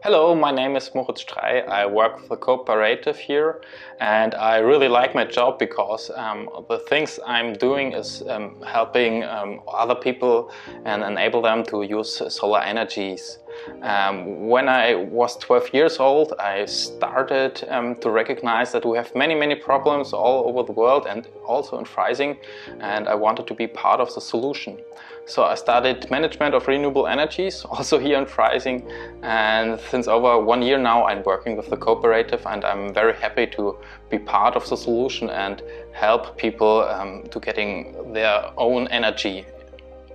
Hello, my name is Moritz Strey. I work with a cooperative here and I really like my job because the things I'm doing is helping other people and enable them to use solar energies. When I was 12 years old, I started to recognize that we have many problems all over the world and also in Freisinger, and I wanted to be part of the solution. So I studied management of renewable energies, also here in Freisinger, and since over 1 year now I'm working with the cooperative, and I'm very happy to be part of the solution and help people to getting their own energy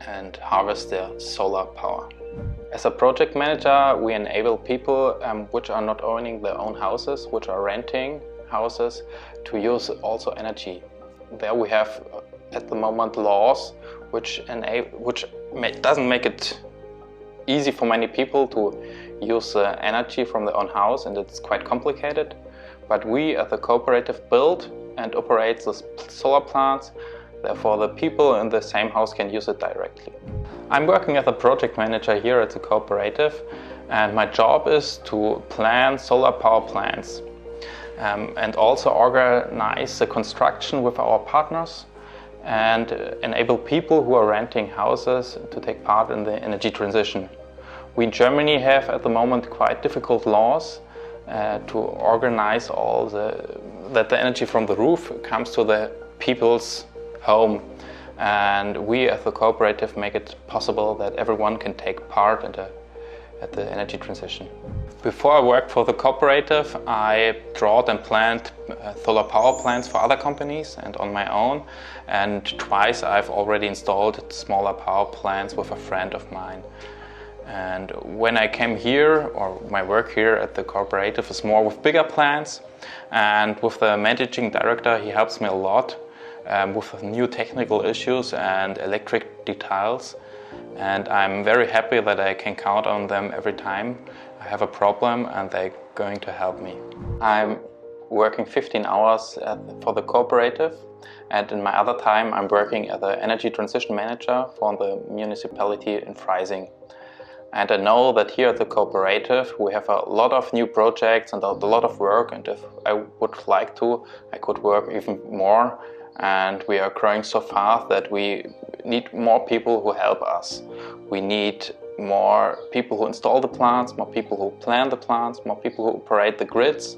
and harvest their solar power. As a project manager, we enable people which are not owning their own houses, which are renting houses, to use also energy. There we have at the moment laws which doesn't make it easy for many people to use energy from their own house, and it's quite complicated. But we at the cooperative build and operate the solar plants, therefore the people in the same house can use it directly. I'm working as a project manager here at the cooperative, and my job is to plan solar power plants and also organize the construction with our partners and enable people who are renting houses to take part in the energy transition. We in Germany have at the moment quite difficult laws to organize that the energy from the roof comes to the people's home. And we as the cooperative make it possible that everyone can take part at the energy transition. Before I worked for the cooperative, I drawed and planned solar power plants for other companies and on my own. And twice I've already installed smaller power plants with a friend of mine. And when I came here, or my work here at the cooperative is more with bigger plants. And with the managing director, he helps me a lot with new technical issues and electric details. And I'm very happy that I can count on them every time I have a problem and they're going to help me. I'm working 15 hours for the cooperative, and in my other time I'm working as an energy transition manager for the municipality in Freisinger. And I know that here at the cooperative we have a lot of new projects and a lot of work, and if I would like to, I could work even more. And we are growing so fast that we need more people who help us. We need more people who install the plants, more people who plan the plants, more people who operate the grids.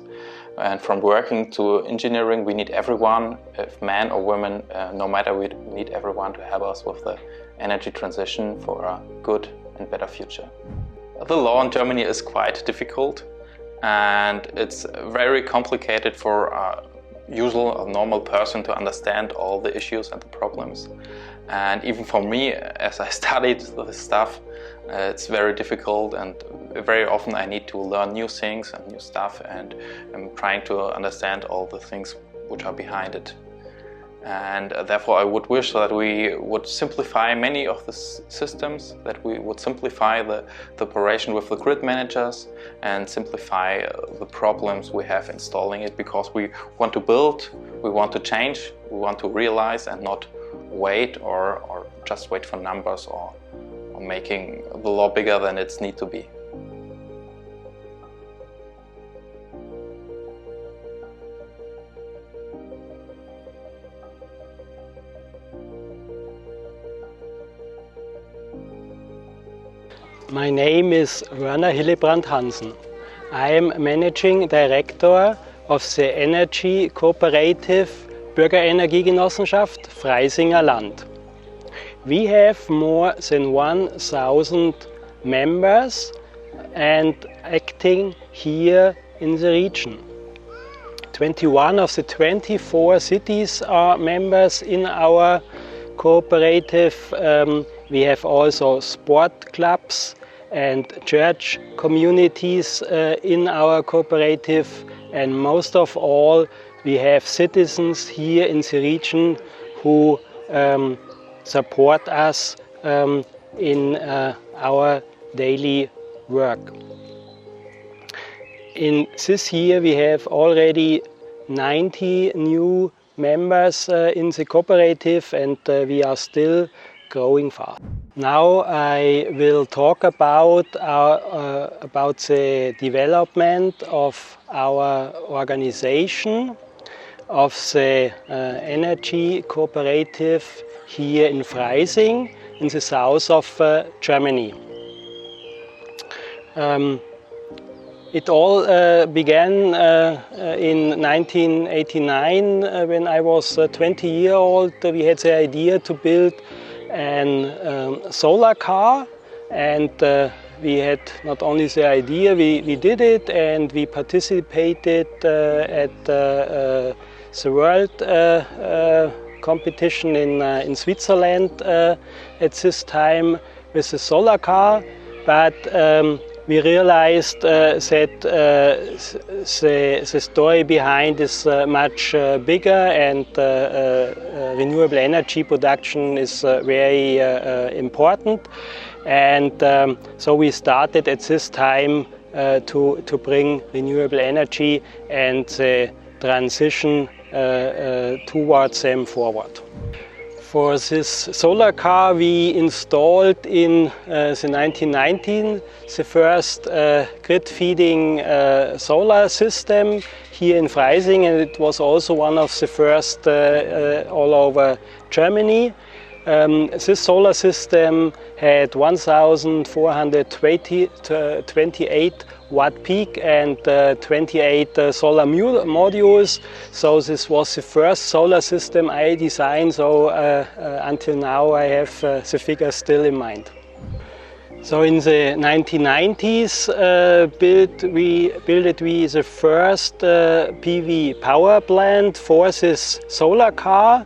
And from working to engineering, we need everyone, if man or woman, no matter, we need everyone to help us with the energy transition for a good and better future. The law in Germany is quite difficult, and it's very complicated for a normal person to understand all the issues and the problems. And even for me, as I studied this stuff, it's very difficult, and very often I need to learn new things and new stuff, and I'm trying to understand all the things which are behind it. And therefore I would wish that we would simplify many of the systems, that we would simplify the operation with the grid managers and simplify the problems we have installing it, because we want to build, we want to change, we want to realize and not wait or just wait for numbers or making the law bigger than it needs to be. My name is Werner Hillebrand-Hansen. I am Managing Director of the Energie cooperative Bürger Energie Genossenschaft Freisinger Land. We have more than 1,000 members and acting here in the region. 21 of the 24 cities are members in our cooperative. We have also sport clubs and church communities in our cooperative, and most of all we have citizens here in the region who support us in our daily work. In this year we have already 90 new members in the cooperative, and we are still growing fast. Now I will talk about the development of our organization, of the Energie cooperative here in Freising, in the south of Germany. It all began in 1989 when I was 20 years old. We had the idea to build a solar car, and we had not only the idea, we did it, and we participated at the world competition in Switzerland at this time with the solar car. But we realized that the story behind is much bigger, and renewable energy production is very important. And so we started at this time to bring renewable energy and the transition towards them forward. For this solar car, we installed in the 1990s the first grid-feeding solar system here in Freising, and it was also one of the first all over Germany. This solar system had 1,428 watt peak and 28 solar modules. So this was the first solar system I designed. So until now I have the figures still in mind. So in the 1990s built we the first PV power plant for this solar car.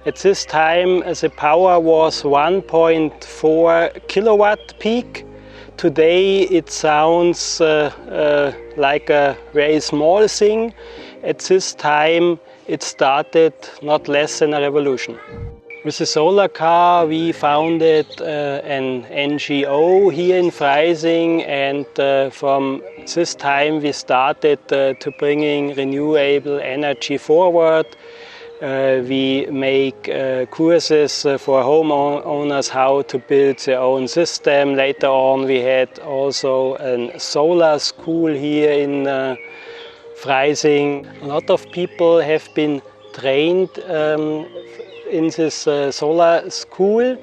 At this time the power was 1.4 kilowatt peak. Today it sounds like a very small thing. At this time it started not less than a revolution. With the solar car we founded an NGO here in Freising, and from this time we started to bringing renewable energy forward. We make courses for homeowners how to build their own system. Later on we had also a solar school here in Freising. A lot of people have been trained in this solar school,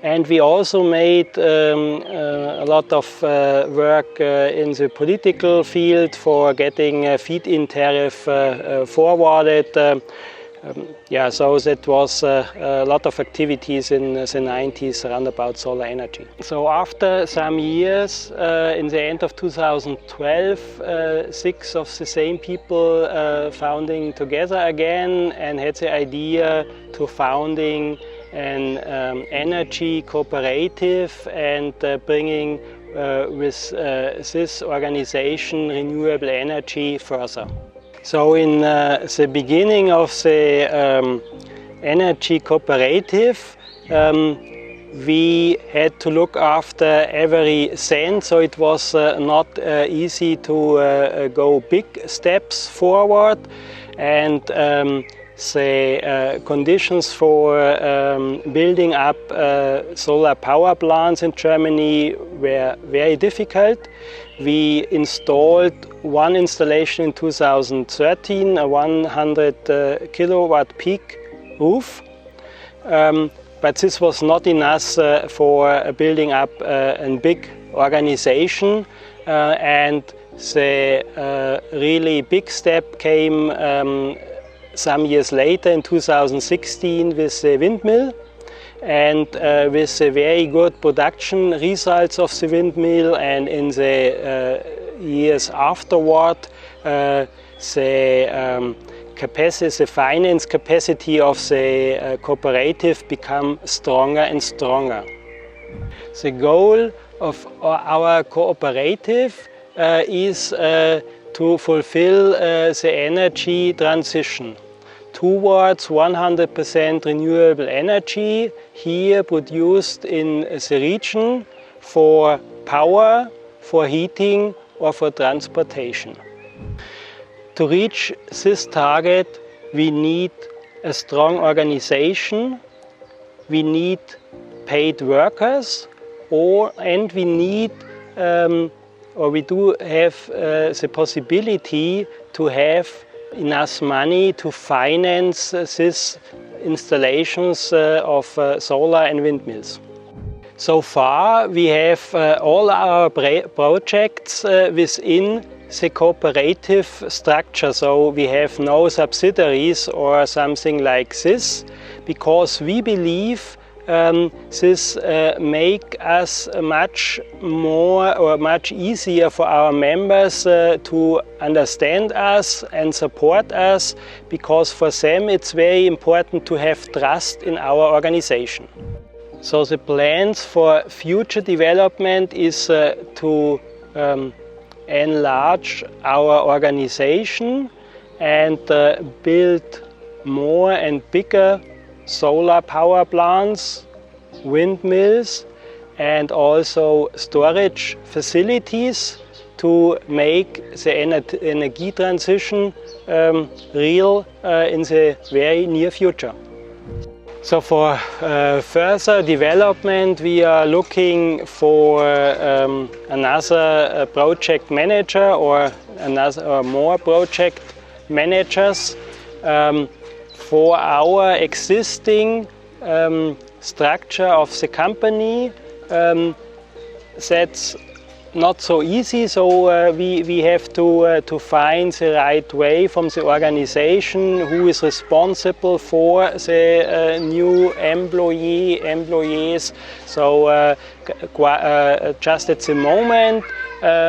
and we also made a lot of work in the political field for getting a feed-in tariff forwarded. So that was a lot of activities in the 90s around about solar energy. So after some years, in the end of 2012, 6 of the same people founding together again and had the idea to founding an energy cooperative and bringing with this organization renewable energy further. So in the beginning of the energy cooperative, we had to look after every cent, so it was not easy to go big steps forward, and the conditions for building up solar power plants in Germany were very difficult. We installed one installation in 2013, a 100 kilowatt peak roof, but this was not enough for building up a big organization, and the really big step came some years later in 2016 with the windmill. And with the very good production results of the windmill, and in the years afterward, the finance capacity of the cooperative become stronger and stronger. The goal of our cooperative is to fulfill the energy transition towards 100% renewable energy here produced in the region for power, for heating or for transportation. To reach this target, we need a strong organization, we need paid workers, and we need or we do have the possibility to have enough money to finance these installations of solar and windmills. So far we have all our projects within the cooperative structure, so we have no subsidiaries or something like this, because we believe this make us much more or much easier for our members to understand us and support us, because for them it's very important to have trust in our organization. So the plans for future development is to enlarge our organization and build more and bigger solar power plants, windmills, and also storage facilities to make the energy transition real in the very near future. So for further development, we are looking for another project manager or more project managers for our existing structure of the company. That's not so easy, so we have to find the right way from the organization who is responsible for the new employees. So just at the moment,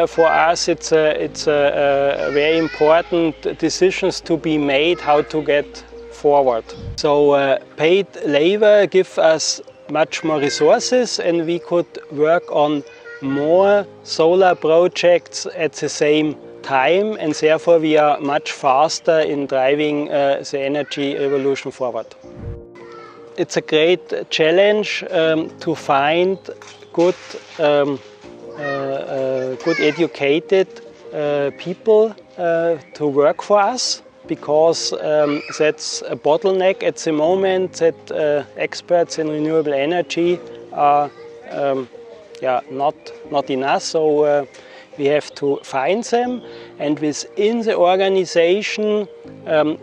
for us it's very important decisions to be made how to get forward. So paid labor gives us much more resources, and we could work on more solar projects at the same time, and therefore we are much faster in driving the energy revolution forward. It's a great challenge to find good educated people to work for us, because that's a bottleneck at the moment, that experts in renewable energy are not enough, so we have to find them. And within the organization,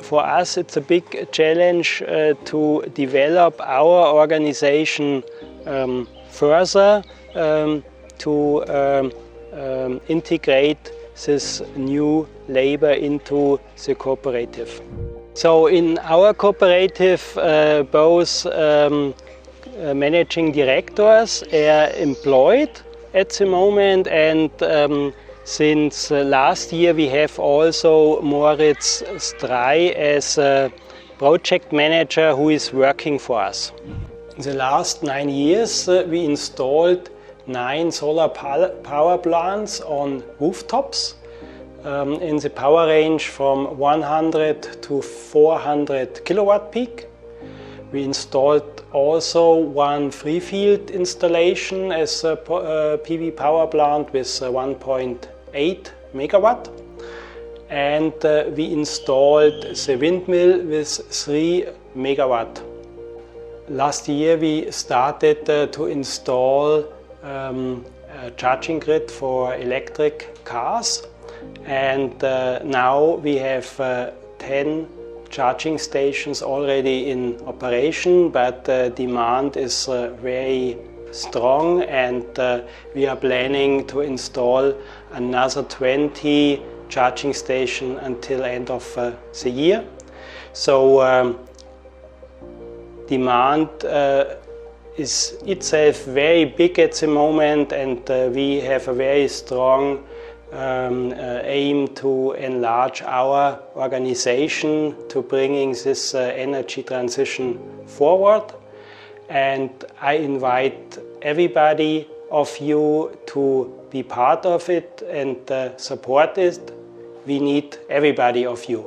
for us it's a big challenge to develop our organization further, to integrate this new labor into the cooperative. So in our cooperative, both managing directors are employed at the moment, and since last year we have also Moritz Strey as a project manager who is working for us. In the last 9 years we installed 9 solar power plants on rooftops in the power range from 100 to 400 kilowatt peak. We installed also 1 free field installation as a PV power plant with 1.8 megawatt. And we installed the windmill with 3 megawatt. Last year we started to install a charging grid for electric cars, and now we have 10 charging stations already in operation, but demand is very strong, and we are planning to install another 20 charging stations until end of the year. So demand is itself very big at the moment, and we have a very strong aim to enlarge our organization to bringing this energy transition forward. And I invite everybody of you to be part of it and support it. We need everybody of you.